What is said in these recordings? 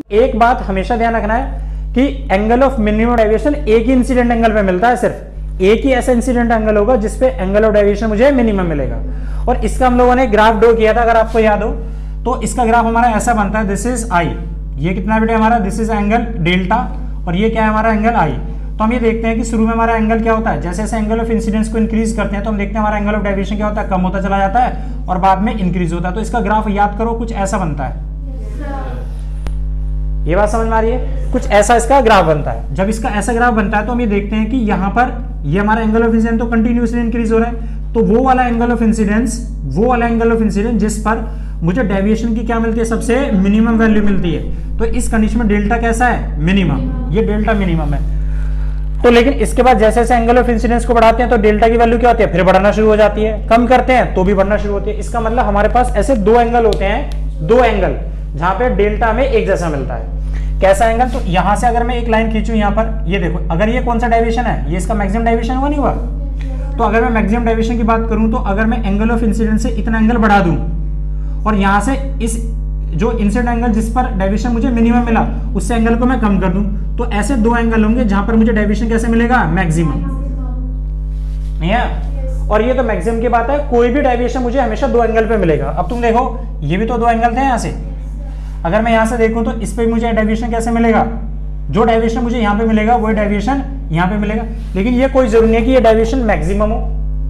एक बात हमेशा ध्यान रखना है कि एंगल ऑफ मिनिमम डेविएशन एक ही इंसिडेंट एंगल पे मिलता है, सिर्फ एक ही ऐसा इंसिडेंट एंगल होगा जिसपे एंगल ऑफ डेविएशन मुझे मिनिमम मिलेगा। और इसका हम लोगों ने ग्राफ ड्रॉ किया था, अगर आपको याद हो तो इसका ग्राफ हमारा ऐसा बनता है, दिस इज आई, ये कितना बेटे हमारा, दिस इज एंगल डेल्टा, और ये क्या है हमारा एंगल आई। तो हम ये देखते हैं कि शुरू में हमारा एंगल क्या होता है, जैसे जैसे एंगल ऑफ इंसिडेंस को इंक्रीज करते हैं तो हम देखते हैं हमारा एंगल ऑफ डेविएशन क्या होता है, कम होता चला जाता है और बाद में इंक्रीज होता है। तो इसका ग्राफ याद करो, कुछ ऐसा बनता है। ये बात समझ में आ रही है, कुछ ऐसा इसका ग्राफ बनता है। जब इसका ऐसा ग्राफ बनता है तो हम ये देखते हैं कि यहाँ पर ये हमारा एंगल ऑफ इंसिडेंस तो कंटिन्यूअसली इंक्रीज हो रहा है, तो वो वाला एंगल ऑफ इंसिडेंस, वो वाला एंगल ऑफ इंसिडेंस जिस पर मुझे डेविएशन की क्या मिलती है, सबसे मिनिमम वैल्यू मिलती है। तो इस कंडीशन में डेल्टा कैसा है, मिनिमम, ये डेल्टा मिनिमम है। तो लेकिन इसके बाद जैसे जैसे एंगल ऑफ इंसिडेंस को बढ़ाते हैं तो डेल्टा की वैल्यू क्या होती है, फिर बढ़ना शुरू हो जाती है, कम करते हैं तो भी बढ़ना शुरू होती है। इसका मतलब हमारे पास ऐसे दो एंगल होते हैं, दो एंगल जहां पे डेल्टा में एक जैसा मिलता है। कैसा एंगल, तो यहां से अगर मैं एक लाइन खींचूं यहाँ पर, ये देखो, अगर ये कौन सा डेविएशन है, ये इसका मैक्सिमम डेविएशन हुआ नहीं हुआ। तो अगर मैं मैक्सिमम डेविएशन की बात करूं तो अगर मैं एंगल ऑफ इंसिडेंस से इतना एंगल बढ़ा दूं और यहां से इस जो इंसिडेंट एंगल जिस पर डेविएशन मुझे मिनिमम मिला उससे एंगल को मैं कम कर दूं, तो ऐसे दो एंगल होंगे जहां पर मुझे डेविएशन कैसे मिलेगा, मैक्सिमम। नहीं है, और ये तो मैक्सिमम की बात है, कोई भी डेविएशन मुझे हमेशा दो एंगल पे मिलेगा। अब तुम देखो, ये भी तो दो एंगल थे यहाँ से, अगर मैं यहाँ से देखूं तो इस पे मुझे डेविएशन कैसे मिलेगा, जो डेविएशन मुझे यहाँ पे मिलेगा वही डेविएशन यहाँ पे मिलेगा। लेकिन ये कोई जरूरी नहीं है कि ये डेविएशन मैक्सिमम हो,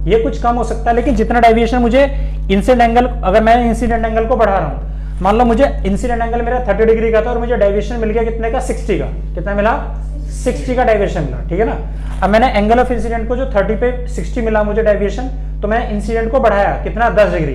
ये कुछ कम हो सकता है। लेकिन जितना डेविएशन मुझे इंसिडेंट एंगल, अगर मैं इंसिडेंट एंगल को बढ़ा रहा हूँ, मान लो मुझे इंसिडेंट एंगल मेरा 30 डिग्री का था और मुझे डेविएशन मिल गया कितने का, 60 का। कितना मिला, 60 का डेविएशन मिला, ठीक है ना। अब मैंने एंगल ऑफ इंसिडेंट को जो 30 पे 60 मिला मुझे डेविएशन, तो मैंने इंसिडेंट को बढ़ाया कितना, 10 डिग्री,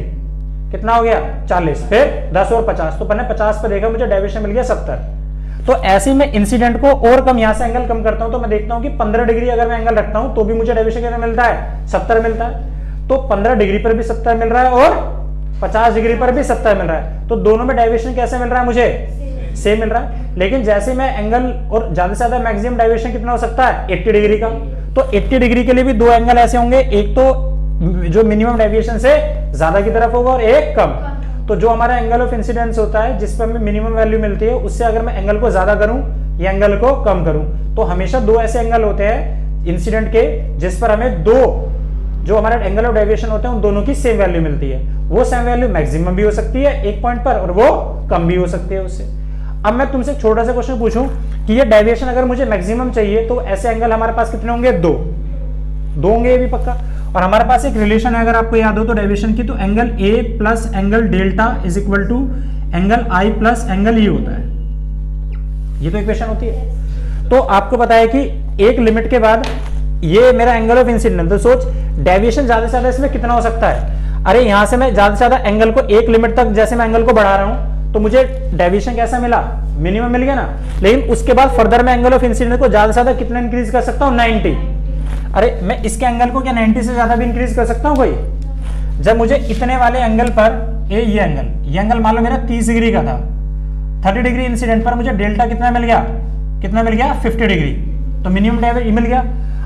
कितना हो गया 40, फिर 10 और 50, तो मैंने 50 पे देखा मुझे डेविएशन मिल गया 70। तो ऐसे ही मैं इंसिडेंट को और कम, यहाँ से एंगल कम करता हूं तो मैं देखता हूं कि 15 डिग्री अगर मैं एंगल रखता हूं तो भी मुझे डेविएशन कितना मिलता है, 70 मिलता है। तो 15 डिग्री पर भी 70 मिल रहा है और 50 डिग्री पर भी 70 मिल रहा है, तो दोनों में डेविएशन कैसे मिल रहा है, मुझे सेम मिल रहा है। लेकिन जैसे मैं एंगल, और ज्यादा से ज्यादा मैक्सिमम डेविएशन कितना हो सकता है, 80 डिग्री का। तो 80 डिग्री के लिए भी दो एंगल ऐसे होंगे, एक तो जो मिनिमम डेविएशन से ज्यादा की तरफ होगा और एक कम। तो जो हमारा एंगल ऑफ इंसिडेंस होता है जिस पर हमें मिनिमम वैल्यू मिलती है, उससे अगर मैं एंगल को ज्यादा करूं या एंगल को कम करूं, तो हमेशा दो ऐसे एंगल होते हैं इंसिडेंट के जिस पर हमें दो जो हमारा एंगल ऑफ डेविएशन होते हैं उन दोनों की सेम वैल्यू मिलती है। वो सेम वैल्यू मैक्सिमम भी हो सकती है एक पॉइंट पर और वो कम भी हो सकती है उससे। अब मैं तुमसे छोटा सा क्वेश्चन पूछूं कि ये डेविएशन अगर मुझे मैक्सिमम चाहिए तो ऐसे एंगल हमारे पास कितने होंगे, दो होंगे, ये भी पक्का। और हमारे पास एक रिलेशन है अगर आपको याद हो तो डेविएशन की, तो angle A plus angle delta is equal to angle I plus angle E होता है। ये तो इक्वेशन होती है। तो आपको पता है कि एक लिमिट के बाद ये मेरा एंगल ऑफ इंसिडेंस, तो सोच डेविएशन ज्यादा से ज्यादा इसमें कितना हो सकता है। अरे यहां से मैं ज्यादा से ज्यादा एंगल को एक लिमिट तक, जैसे मैं एंगल को बढ़ा रहा हूं तो मुझे डेविएशन कैसा मिला, मिनिमम मिल गया ना। लेकिन उसके बाद फर्दर मैं एंगल ऑफ इंसिडेंस को ज्यादा से ज्यादा कितना इंक्रीज कर सकता हूं, 90। अरे मैं इसके एंगल को क्या 90 से ज्यादा भी इंक्रीज कर सकता हूं कोई, जब मुझे इतने वाले एंगल पर, ये एंगल मान लो मेरा 30 डिग्री का था, 30 डिग्री इंसिडेंट पर मुझे डेल्टा कितना मिल गया, 50 डिग्री, तो मिनिमम डेविएशन मिल गया।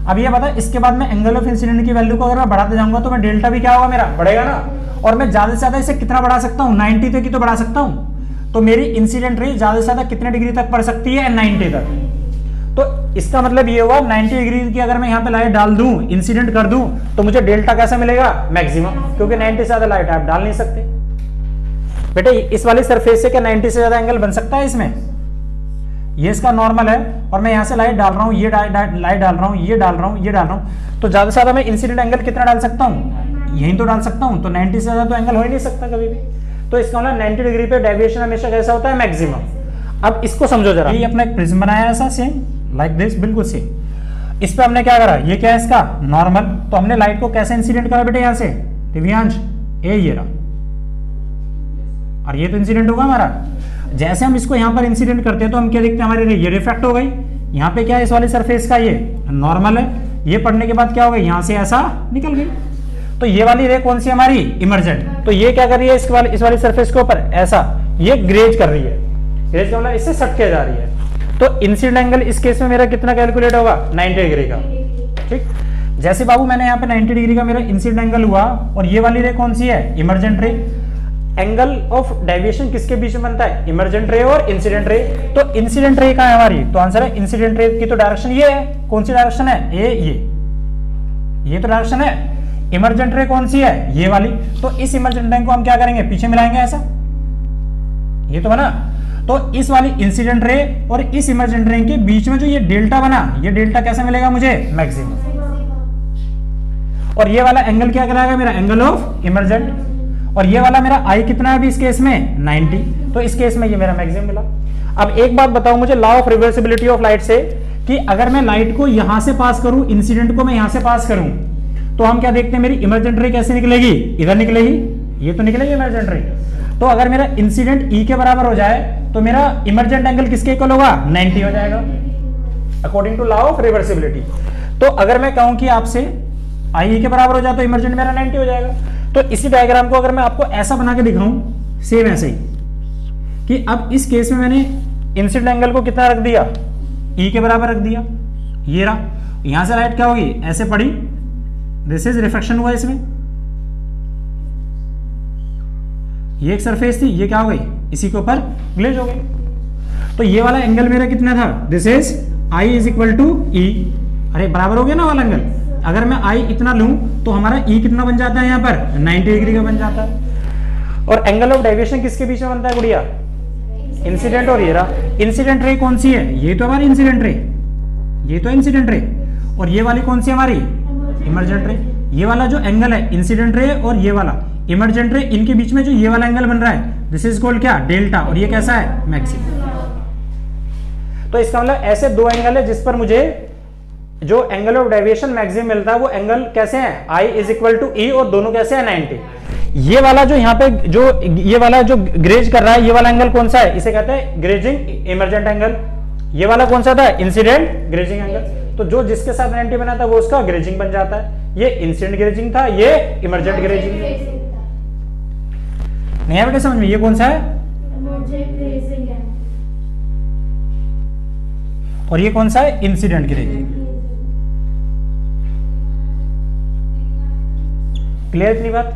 अब ये बता, इसके बाद मैं एंगल ऑफ इंसिडेंट की वैल्यू को अगर मैं बढ़ाते जाऊंगा तो मैं डेल्टा भी क्या होगा मेरा, बढ़ेगा ना। और मैं ज्यादा से ज्यादा इसे कितना बढ़ा सकता हूँ, 90 तक ही तो बढ़ा सकता हूँ। तो मेरी इंसिडेंट रे ज्यादा से ज्यादा कितने डिग्री तक बढ़ सकती है, 90 तक। तो इसका मतलब ये हुआ 90 डिग्री की अगर मैं यहाँ पे लाइट डाल दूं, इंसिडेंट कर दूं, तो मुझे डेल्टा कैसा मिलेगा, मैक्सिमम, क्योंकि 90 से ज्यादा लाइट आप डाल नहीं सकते। बेटे इस वाली सरफेस से क्या 90 से ज्यादा एंगल बन सकता है इसमें, ये इसका नॉर्मल है और मैं यहाँ से लाइट डाल रहा हूँ, ये लाइट डाल रहा हूँ, ये डाल रहा हूँ, ये डाल रहा हूँ, तो ज्यादा से ज्यादा मैं इंसिडेंट एंगल कितना डाल सकता हूँ, यही तो डाल सकता हूँ। तो 90 से ज्यादा तो एंगल हो ही नहीं सकता कभी भी। तो इसका मतलब 90 डिग्री पे डेविएशन हमेशा कैसा होता है, मैक्सिमम। अब इसको समझो जरा, ये अपना एक प्रिज्म बनाया ऐसा सेम लाइक दिस, बिल्कुल सेम। इस पे हमने क्या करा, ये क्या है इसका नॉर्मल, तो हमने लाइट को कैसे इंसिडेंट करा बेटे, यहाँ से दिव्यांश, ये रहा, और ये तो इंसिडेंट होगा हमारा। जैसे हम इसको यहाँ पर इंसिडेंट करते हैं तो हम क्या देखते हैं, हमारे ये रिफ्लेक्ट हो गई। यहाँ पे क्या है, इस वाली सरफेस का ये नॉर्मल है, ये पढ़ने के बाद क्या हो गई, यहाँ से ऐसा निकल गई। तो ये वाली रे कौन सी हमारी, इमर्जेंट, तो ये क्या कर रही है, इस वाली सरफेस के ऊपर ऐसा ये ग्रेज कर रही है, ग्रेज का मतलब इससे सटके जा रही है। तो इंसिडेंट एंगल इस केस में मेरा कितना कैलकुलेट होगा, 90 डिग्री का। ठीक, जैसे बाबू मैंने यहाँ पे 90 डिग्री का मेरा इंसिडेंट एंगल हुआ और ये वाली रे कौन सी है, इमर्जेंट रे। एंगल ऑफ डेविएशन किसके बीच में बनता है, इमर्जेंट रे और इंसिडेंट रे। तो इंसिडेंट रे कहां है हमारी, तो आंसर है इंसिडेंट रे की तो डायरेक्शन ये है, कौन सी डायरेक्शन है, ये तो डायरेक्शन है। इमर्जेंट रे कौन सी है, ये वाली। तो इस इमर्जेंट रे को हम क्या करेंगे, पीछे मिलाएंगे ऐसा, ये तो बना। तो इस वाली इंसिडेंट रे और इस इमर्जेंट रे के बीच में जो ये डेल्टा बना, ये डेल्टा कैसे मिलेगा मुझे, मैक्सिमम। और ये वाला एंगल क्या कराएगा मेरा, एंगल ऑफ इमर्जेंट। और ये वाला मेरा आई कितना है अभी इस केस में, 90। तो इस केस में ये मेरा मैक्सिमम मिला। अब एक बात बताओ मुझे law of reversibility of light से, कि अगर मैं लाइट को यहां से पास करूं, इंसिडेंट को मैं यहां से पास करूं, तो हम क्या देखते हैं, मेरी इमर्जेंट रे कैसे निकलेगी, इधर निकलेगी, ये तो निकलेगी इमर्जेंट रे। तो अगर मेरा इंसिडेंट ई के बराबर हो जाए तो मेरा इमर्जेंट एंगल किसके इक्वल होगा, 90 हो जाएगा, according to law of reversibility. तो अगर मैं कहूं कि आपसे आई ई के बराबर हो जाए तो इमर्जेंट मेरा 90 हो जाएगा। तो इसी डायग्राम को अगर मैं आपको ऐसा बना के दिखाऊं, सेम ऐसे ही, कि अब इस केस में मैंने इंसिडेंट एंगल को कितना रख दिया, ई के बराबर रख दिया, ये रहा। यहां से लाइट क्या होगी, ऐसे पड़ी, दिस इज रिफ्लेक्शन हुआ इसमें, ये एक सरफेस थी, ये क्या हो गई, इसी के ऊपर ग्लेज हो गई। तो ये वाला एंगल मेरा कितना था, this is I is equal to E, अरे बराबर हो गया ना वाला एंगल। अगर मैं आई इतना लूं तो हमारा ई कितना बन जाता है, यहां पर 90 डिग्री का बन जाता है। और एंगल ऑफ डेविएशन किसके बीच में बनता है गुड़िया, इंसिडेंट और ये रहा। इंसिडेंट रे कौन सी है, ये तो हमारी इंसिडेंट रे, ये तो इंसिडेंट रे। और ये वाली कौन सी हमारी, इमर्जेंट रे। ये वाला जो एंगल है इंसिडेंट रे और ये वाला इमर्जेंट रे, इनके बीच में जो ये वाला एंगल बन रहा है, दिस इज कॉल्ड क्या, डेल्टा। और ये कैसा है, मैक्सिमम। तो इसका मतलब ऐसे दो एंगल है जिस पर मुझे जो एंगल ऑफ डेविएशन मैक्सिमम मिलता है, वो एंगल कैसे है, आई इज इक्वल टू ई, और दोनों कैसे है, 90। ये वाला जो यहाँ पे जो ये वाला जो ग्रेज कर रहा है, ये वाला एंगल कौन सा है, इसे कहते हैं ग्रेजिंग इमर्जेंट एंगल। ये वाला कौन सा था, इंसिडेंट ग्रेजिंग एंगल। तो जो जिसके साथ 90 बना था वो उसका ग्रेजिंग बन जाता है। ये इंसिडेंट ग्रेजिंग था, ये इमर्जेंट ग्रेजिंग। नहीं है बेटे समझ में, ये कौन सा है, और ये कौन सा है, इंसिडेंट ग्रेजिंग। क्लियर इतनी बात।